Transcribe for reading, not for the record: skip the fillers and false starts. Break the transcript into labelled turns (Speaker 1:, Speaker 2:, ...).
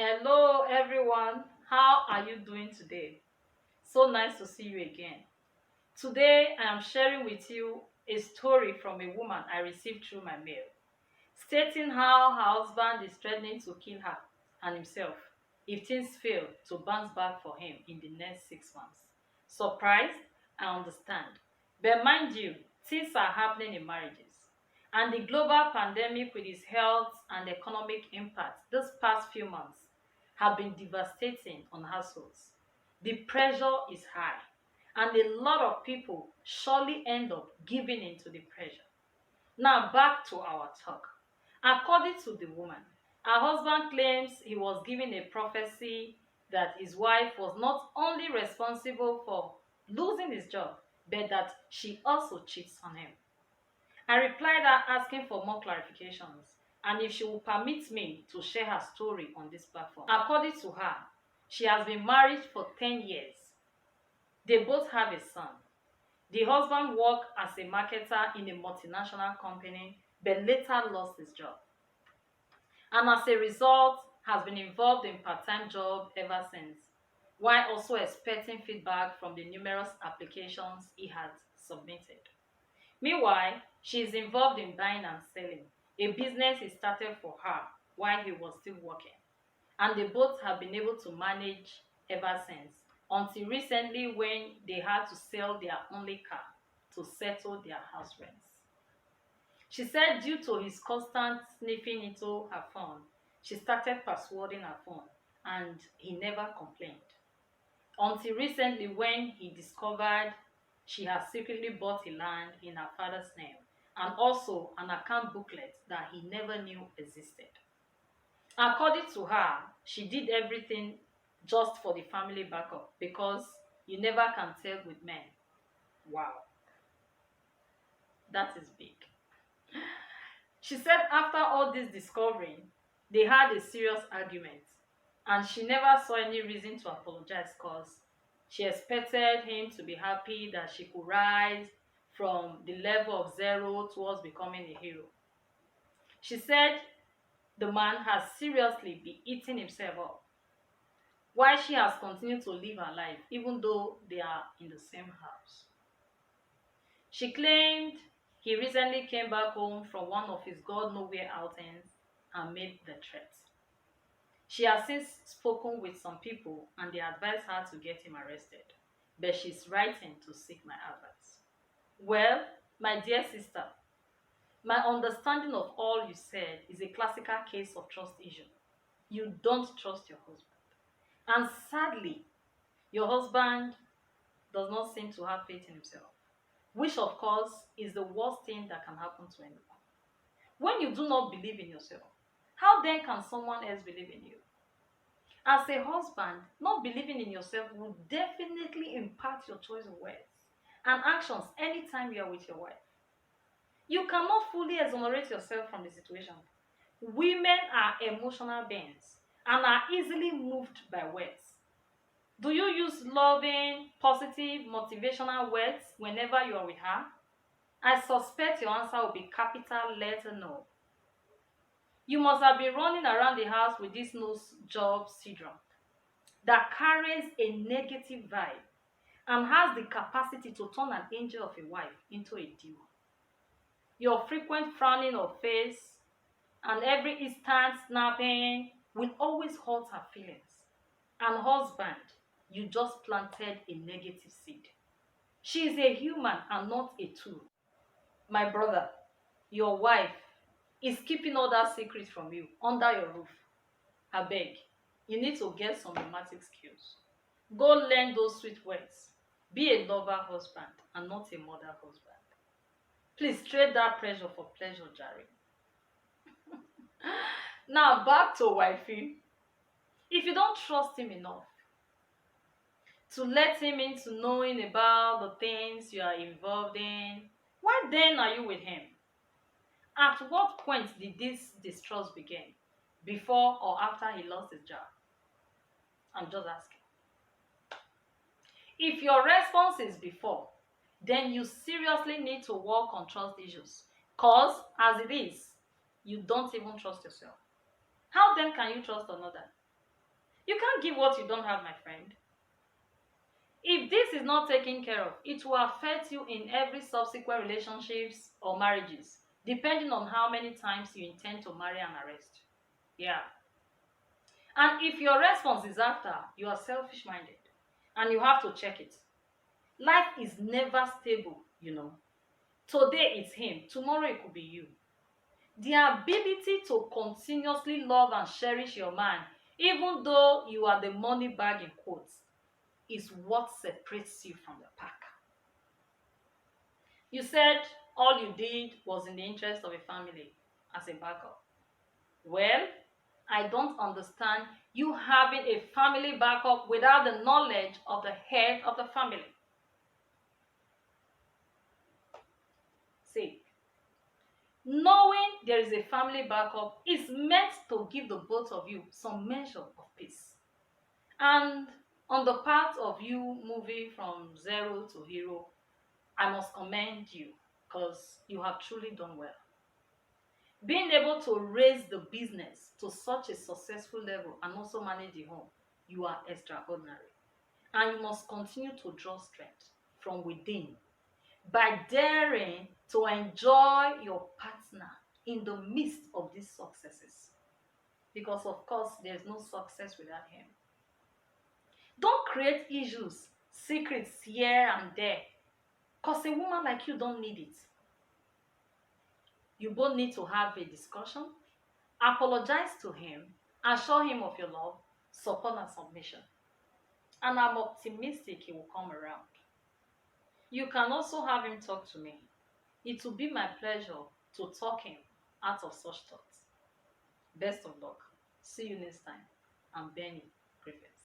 Speaker 1: Hello everyone, how are you doing today? So nice to see you again. Today I am sharing with you a story from a woman I received through my mail, stating how her husband is threatening to kill her and himself if things fail to bounce back for him in the next 6 months. Surprised? I understand. But mind you, things are happening in marriages. And the global pandemic with its health and economic impact this past few months have been devastating on households. The pressure is high, and a lot of people surely end up giving in to the pressure. Now, back to our talk. According to the woman, her husband claims he was given a prophecy that his wife was not only responsible for losing his job, but that she also cheats on him. I replied her asking for more clarifications and if she will permit me to share her story on this platform. According to her, she has been married for 10 years. They both have a son. The husband worked as a marketer in a multinational company but later lost his job. And as a result, has been involved in part-time job ever since, while also expecting feedback from the numerous applications he had submitted. Meanwhile, she is involved in buying and selling, a business he started for her while he was still working. And they both have been able to manage ever since, until recently when they had to sell their only car to settle their house rents. She said due to his constant sniffing into her phone, she started passwording her phone and he never complained. Until recently when he discovered she had secretly bought a land in her father's name and also an account booklet that he never knew existed. According to her, she did everything just for the family backup because you never can tell with men. Wow, that is big. She said after all this discovering, they had a serious argument and she never saw any reason to apologize because she expected him to be happy that she could rise from the level of zero towards becoming a hero. She said the man has seriously been eating himself up while she has continued to live her life even though they are in the same house. She claimed he recently came back home from one of his God nowhere outings and made the threat. She has since spoken with some people and they advised her to get him arrested, but she's writing to seek my advice. Well, my dear sister, my understanding of all you said is a classical case of trust issue. You don't trust your husband. And sadly, your husband does not seem to have faith in himself, which of course is the worst thing that can happen to anyone. When you do not believe in yourself, how then can someone else believe in you? As a husband, not believing in yourself will definitely impact your choice of words and actions anytime you are with your wife. You cannot fully exonerate yourself from the situation. Women are emotional beings and are easily moved by words. Do you use loving, positive, motivational words whenever you are with her? I suspect your answer will be capital letter no. You must have been running around the house with this nose job syndrome that carries a negative vibe and has the capacity to turn an angel of a wife into a demon. Your frequent frowning of face and every instant snapping will always hurt her feelings. And husband, you just planted a negative seed. She is a human and not a tool. My brother, your wife is keeping all that secret from you under your roof. I beg, you need to get some romantic skills. Go learn those sweet words. Be a lover husband and not a mother husband. Please trade that pressure for pleasure, Jerry. Now back to wifey. If you don't trust him enough to let him into knowing about the things you are involved in, why then are you with him? At what point did this distrust begin? Before or after he lost his job? I'm just asking. If your response is before, then you seriously need to work on trust issues. Because as it is, you don't even trust yourself. How then can you trust another? You can't give what you don't have, my friend. If this is not taken care of, it will affect you in every subsequent relationships or marriages, depending on how many times you intend to marry and arrest. Yeah. And if your response is after, you are selfish minded and you have to check it. Life is never stable. Today it's him, tomorrow it could be you. The ability to continuously love and cherish your man, even though you are the money bag in quotes, is what separates you from the pack. You said all you did was in the interest of a family as a backup. Well, I don't understand you having a family backup without the knowledge of the head of the family. See, knowing there is a family backup is meant to give the both of you some measure of peace. And on the path of you moving from zero to hero, I must commend you because you have truly done well. Being able to raise the business to such a successful level and also manage the home, you are extraordinary. And you must continue to draw strength from within by daring to enjoy your partner in the midst of these successes. Because, of course, there's no success without him. Don't create issues, secrets here and there, because a woman like you don't need it. You both need to have a discussion, apologize to him, assure him of your love, support and submission. And I'm optimistic he will come around. You can also have him talk to me. It will be my pleasure to talk him out of such thoughts. Best of luck. See you next time. I'm Benny Griffiths.